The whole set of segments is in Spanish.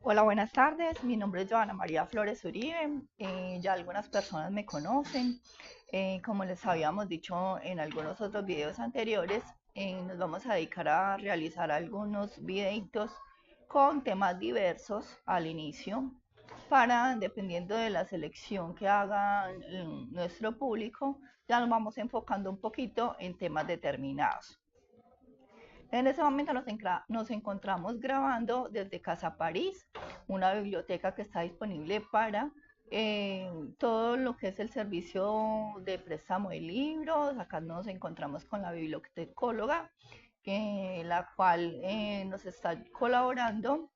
Hola, buenas tardes. Mi nombre es Joana María Flores Uribe. Ya algunas personas me conocen. Como les habíamos dicho en algunos otros videos anteriores, nos vamos a dedicar a realizar algunos videitos con temas diversos al inicio para, dependiendo de la selección que haga nuestro público, ya nos vamos enfocando un poquito en temas determinados. En ese momento nos encontramos grabando desde Casa París, una biblioteca que está disponible para todo lo que es el servicio de préstamo de libros. Acá nos encontramos con la bibliotecóloga, la cual nos está colaborando,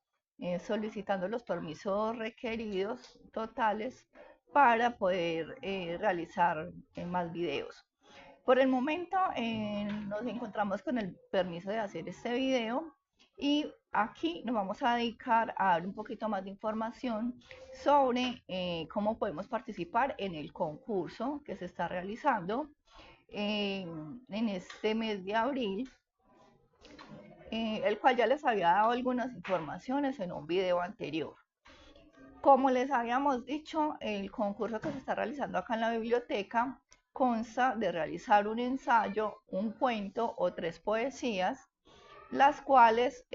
solicitando los permisos requeridos totales para poder realizar más videos. Por el momento nos encontramos con el permiso de hacer este video y aquí nos vamos a dedicar a dar un poquito más de información sobre cómo podemos participar en el concurso que se está realizando en este mes de abril, el cual ya les había dado algunas informaciones en un video anterior. Como les habíamos dicho, el concurso que se está realizando acá en la biblioteca consta de realizar un ensayo, un cuento o tres poesías, las cuales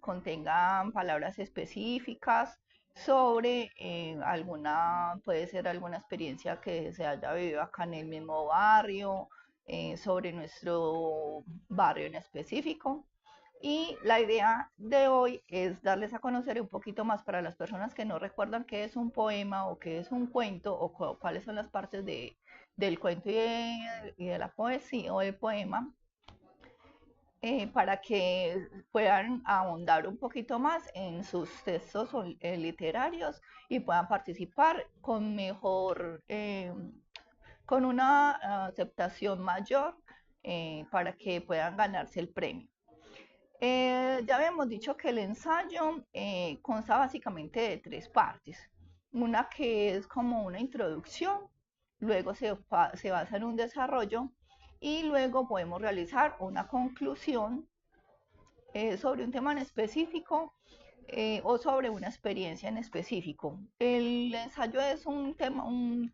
contengan palabras específicas sobre puede ser alguna experiencia que se haya vivido acá en el mismo barrio, sobre nuestro barrio en específico. Y la idea de hoy es darles a conocer un poquito más para las personas que no recuerdan qué es un poema o qué es un cuento o cuáles son las partes del cuento y de la poesía o del poema, para que puedan ahondar un poquito más en sus textos literarios y puedan participar con con una aceptación mayor, para que puedan ganarse el premio. Ya habíamos dicho que el ensayo consta básicamente de tres partes. Una que es como una introducción, luego se basa en un desarrollo y luego podemos realizar una conclusión sobre un tema en específico, o sobre una experiencia en específico. El ensayo es un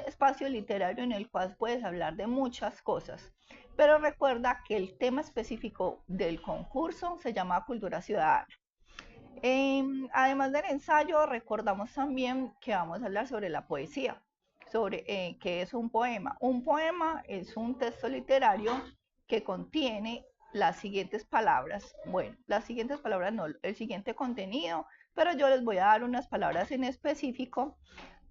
espacio literario en el cual puedes hablar de muchas cosas, pero recuerda que el tema específico del concurso se llama Cultura Ciudadana. Además del ensayo, recordamos también que vamos a hablar sobre la poesía, sobre qué es un poema. Un poema es un texto literario que contiene las siguientes palabras. Bueno, las siguientes palabras no, el siguiente contenido, pero yo les voy a dar unas palabras en específico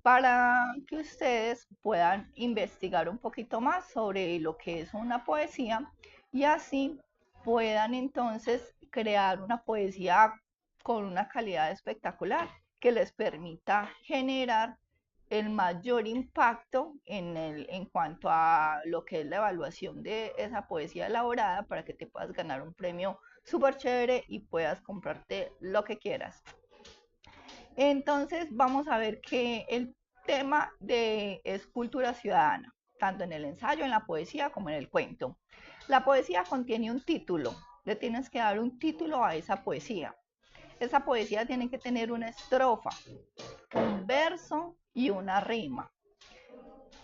para que ustedes puedan investigar un poquito más sobre lo que es una poesía y así puedan entonces crear una poesía con una calidad espectacular que les permita generar el mayor impacto en cuanto a lo que es la evaluación de esa poesía elaborada, para que te puedas ganar un premio súper chévere y puedas comprarte lo que quieras. Entonces vamos a ver que el tema de es cultura ciudadana, tanto en el ensayo, en la poesía como en el cuento. La poesía contiene un título, le tienes que dar un título a esa poesía. Esa poesía tiene que tener una estrofa, un verso y una rima.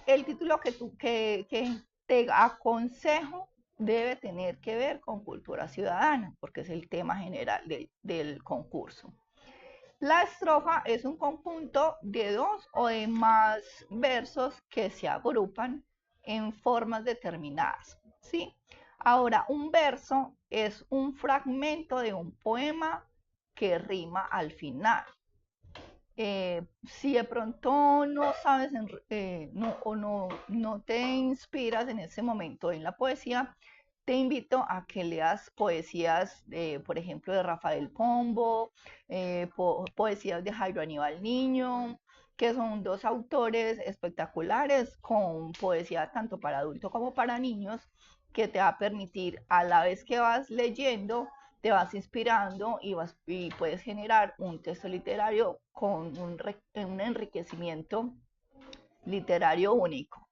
El título que te aconsejo debe tener que ver con cultura ciudadana, porque es el tema general del concurso. La estrofa es un conjunto de dos o de más versos que se agrupan en formas determinadas, ¿sí? Ahora, un verso es un fragmento de un poema que rima al final. Si de pronto no sabes no te inspiras en ese momento en la poesía, te invito a que leas poesías, por ejemplo, de Rafael Pombo, poesías de Jairo Aníbal Niño, que son dos autores espectaculares con poesía tanto para adultos como para niños, que te va a permitir, a la vez que vas leyendo, te vas inspirando y puedes generar un texto literario con un enriquecimiento literario único.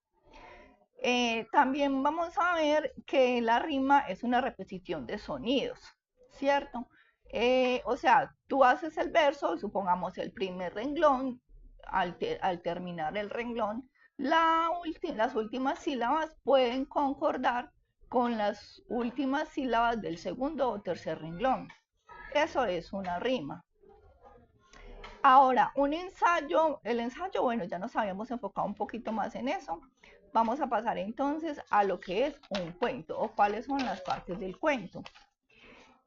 También vamos a ver que la rima es una repetición de sonidos, ¿cierto? O sea, tú haces el verso, supongamos el primer renglón, al terminar el renglón, las últimas sílabas pueden concordar con las últimas sílabas del segundo o tercer renglón. Eso es una rima. Ahora, un ensayo, el ensayo, bueno, ya nos habíamos enfocado un poquito más en eso. Vamos a pasar entonces a lo que es un cuento o cuáles son las partes del cuento.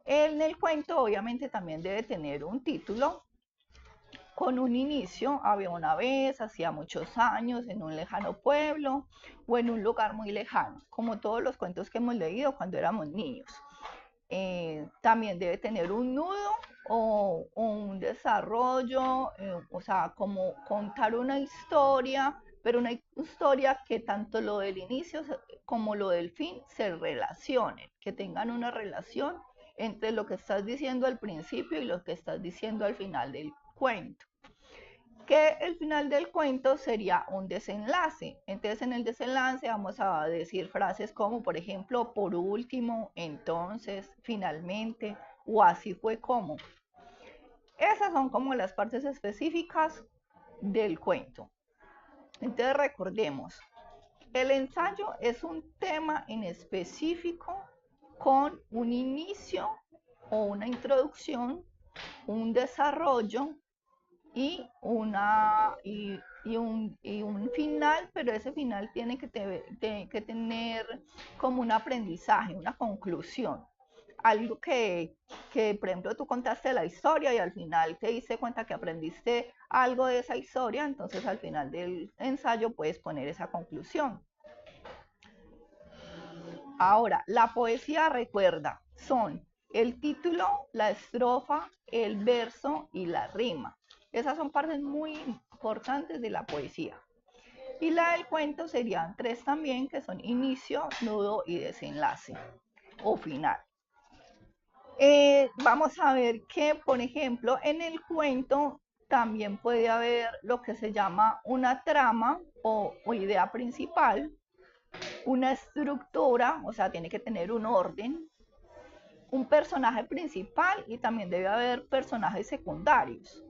En el cuento obviamente también debe tener un título con un inicio. Había una vez, hacía muchos años, en un lejano pueblo o en un lugar muy lejano, como todos los cuentos que hemos leído cuando éramos niños. También debe tener un nudo o un desarrollo, o sea, como contar una historia, pero una historia que tanto lo del inicio como lo del fin se relacionen, que tengan una relación entre lo que estás diciendo al principio y lo que estás diciendo al final del cuento. Que el final del cuento sería un desenlace. Entonces en el desenlace vamos a decir frases como, por ejemplo, por último, entonces, finalmente, o así fue como. Esas son como las partes específicas del cuento. Entonces recordemos, el ensayo es un tema en específico con un inicio o una introducción, un desarrollo y, un final, pero ese final tiene que tener como un aprendizaje, una conclusión. Algo que, por ejemplo, tú contaste la historia y al final te diste cuenta que aprendiste algo de esa historia, entonces al final del ensayo puedes poner esa conclusión. Ahora, la poesía, recuerda, son el título, la estrofa, el verso y la rima. Esas son partes muy importantes de la poesía. Y la del cuento serían tres también, que son inicio, nudo y desenlace o final. Vamos a ver que, por ejemplo, en el cuento también puede haber lo que se llama una trama o idea principal, una estructura, o sea, tiene que tener un orden, un personaje principal y también debe haber personajes secundarios.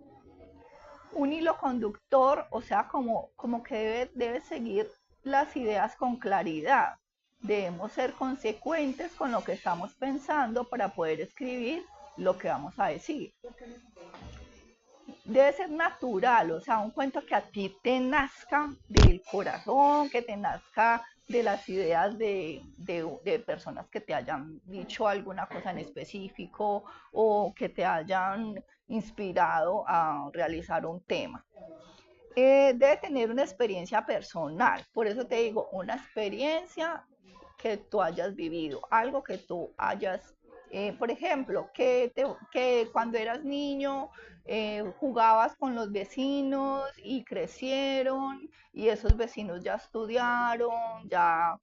Un hilo conductor, o sea, como que debe seguir las ideas con claridad. Debemos ser consecuentes con lo que estamos pensando para poder escribir lo que vamos a decir. Debe ser natural, o sea, un cuento que a ti te nazca del corazón, que te nazca de las ideas de personas que te hayan dicho alguna cosa en específico o que te hayan inspirado a realizar un tema. Debe tener una experiencia personal, por eso te digo, una experiencia que tú hayas vivido, algo que tú hayas, por ejemplo, que cuando eras niño jugabas con los vecinos y crecieron y esos vecinos ya estudiaron, ya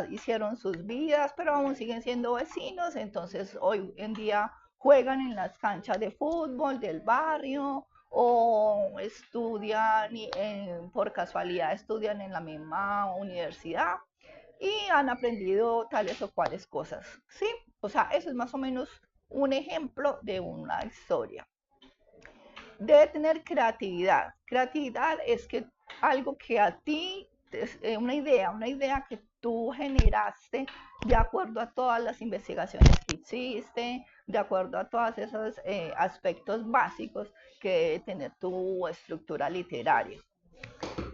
hicieron sus vidas, pero aún siguen siendo vecinos, entonces hoy en día juegan en las canchas de fútbol del barrio o estudian por casualidad estudian en la misma universidad y han aprendido tales o cuales cosas, ¿sí? O sea, eso es más o menos un ejemplo de una historia. Debe tener creatividad. Creatividad es que algo que a ti, una idea que tú generaste de acuerdo a todas las investigaciones que hiciste, de acuerdo a todos esos aspectos básicos que debe tener tu estructura literaria.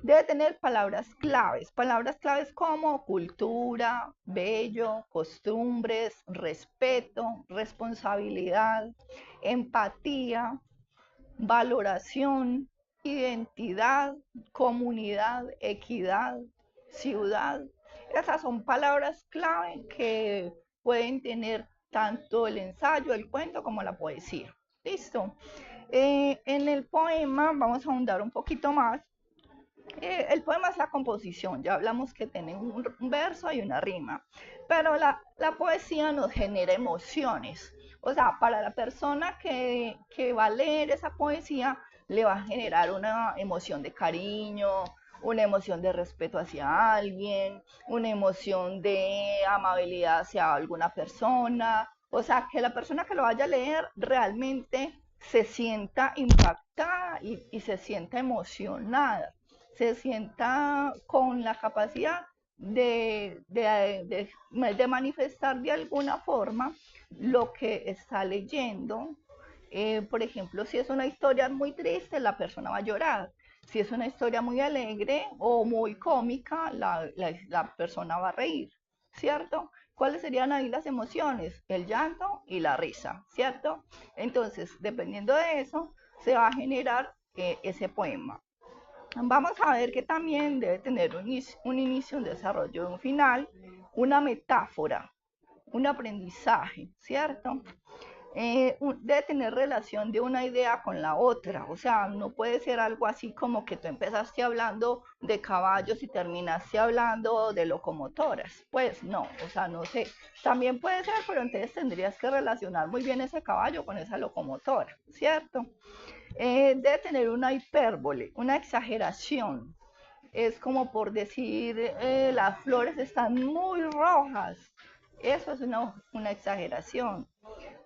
Debe tener palabras claves como cultura, bello, costumbres, respeto, responsabilidad, empatía, valoración, identidad, comunidad, equidad, ciudad. Esas son palabras clave que pueden tener tanto el ensayo, el cuento como la poesía. Listo. En el poema vamos a ahondar un poquito más. El poema es la composición, ya hablamos que tiene un verso y una rima, pero la poesía nos genera emociones. O sea, para la persona que va a leer esa poesía, le va a generar una emoción de cariño, una emoción de respeto hacia alguien, una emoción de amabilidad hacia alguna persona, O sea, que la persona que lo vaya a leer realmente se sienta impactada y se sienta emocionada, se sienta con la capacidad de manifestar de alguna forma lo que está leyendo. Por ejemplo, si es una historia muy triste, la persona va a llorar. Si es una historia muy alegre o muy cómica, la persona va a reír, ¿cierto? ¿Cuáles serían ahí las emociones? El llanto y la risa, ¿cierto? Entonces, dependiendo de eso, se va a generar ese poema. Vamos a ver que también debe tener un inicio, un desarrollo, un final, una metáfora, un aprendizaje, ¿cierto? Debe tener relación de una idea con la otra, o sea, no puede ser algo así como que tú empezaste hablando de caballos y terminaste hablando de locomotoras, pues no, o sea, no sé, también puede ser, pero entonces tendrías que relacionar muy bien ese caballo con esa locomotora, ¿cierto? Debe tener una hipérbole, una exageración, es como por decir, las flores están muy rojas, eso es una exageración.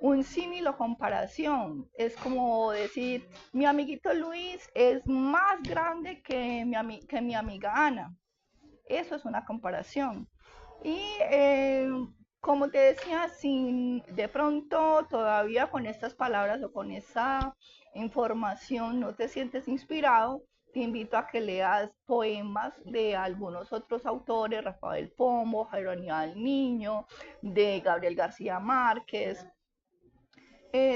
Un símil o comparación es como decir, mi amiguito Luis es más grande que mi amiga Ana. Eso es una comparación. Y como te decía, si de pronto todavía con estas palabras o con esa información no te sientes inspirado, te invito a que leas poemas de algunos otros autores, Rafael Pombo, Jairo Aníbal Niño, de Gabriel García Márquez.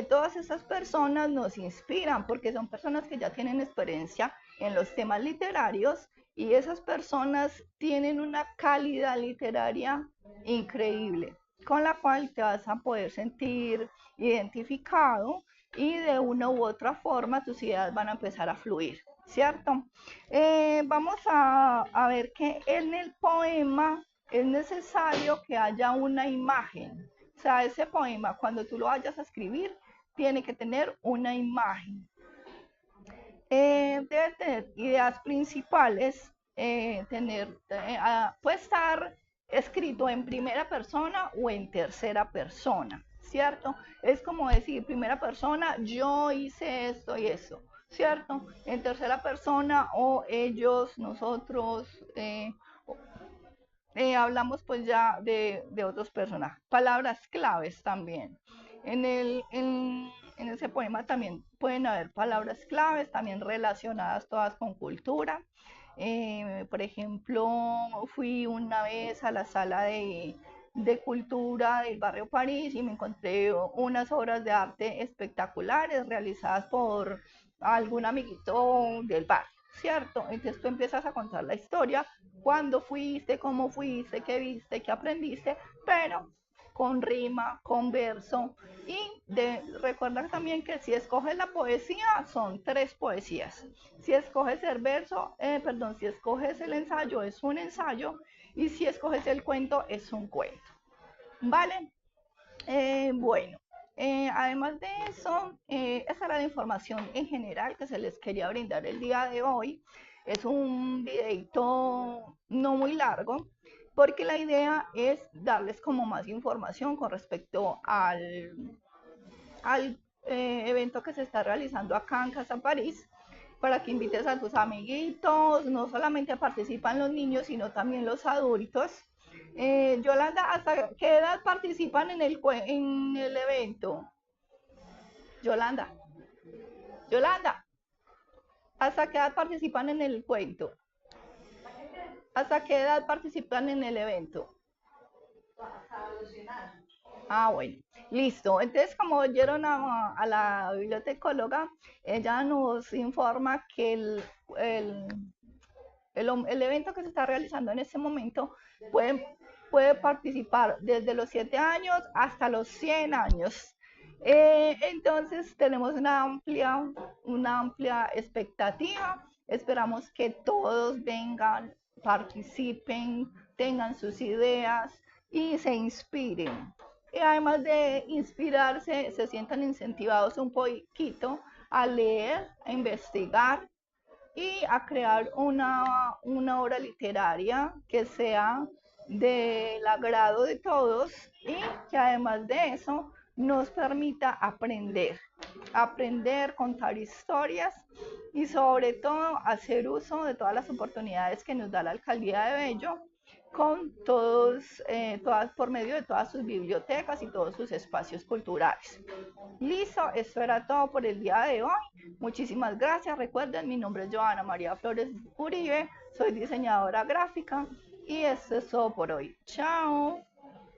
Todas estas personas nos inspiran porque son personas que ya tienen experiencia en los temas literarios y esas personas tienen una calidad literaria increíble, con la cual te vas a poder sentir identificado y de una u otra forma tus ideas van a empezar a fluir, ¿cierto? Vamos a ver que en el poema es necesario que haya una imagen. O sea, ese poema, cuando tú lo vayas a escribir, tiene que tener una imagen. Debe tener ideas principales, puede estar escrito en primera persona o en tercera persona, ¿cierto? Es como decir, primera persona, yo hice esto y eso, ¿cierto? En tercera persona, o ellos, nosotros, hablamos pues ya de otros personajes. Palabras claves también. En ese poema también pueden haber palabras claves, también relacionadas todas con cultura. Por ejemplo, fui una vez a la sala de cultura del barrio París y me encontré unas obras de arte espectaculares realizadas por algún amiguito del barrio, ¿cierto? Entonces tú empiezas a contar la historia, cuándo fuiste, cómo fuiste, qué viste, qué aprendiste, pero con rima, con verso. Y recuerda también que si escoges la poesía, son 3 poesías. Si escoges el verso, perdón, si escoges el ensayo, es un ensayo. Y si escoges el cuento, es un cuento. ¿Vale? Bueno, además de eso, esa era la información en general que se les quería brindar el día de hoy. Es un videito no muy largo, porque la idea es darles como más información con respecto al evento que se está realizando acá en Casa París, para que invites a tus amiguitos, no solamente participan los niños, sino también los adultos. Yolanda, ¿hasta qué edad participan en el evento? Yolanda, Yolanda, ¿hasta qué edad participan en el cuento? ¿Hasta qué edad participan en el evento? Ah, bueno, listo. Entonces, como oyeron a la bibliotecóloga, ella nos informa que el, el evento que se está realizando en este momento puede, puede participar desde los 7 años hasta los 100 años. Entonces tenemos una amplia expectativa. Esperamos que todos vengan, participen, tengan sus ideas y se inspiren. Y además de inspirarse, se sientan incentivados un poquito a leer, a investigar y a crear una obra literaria que sea del agrado de todos y que además de eso nos permita aprender, contar historias y sobre todo hacer uso de todas las oportunidades que nos da la Alcaldía de Bello con por medio de todas sus bibliotecas y todos sus espacios culturales. Listo, eso era todo por el día de hoy. Muchísimas gracias. Recuerden, mi nombre es Joana María Flores Uribe, soy diseñadora gráfica y esto es todo por hoy. Chao.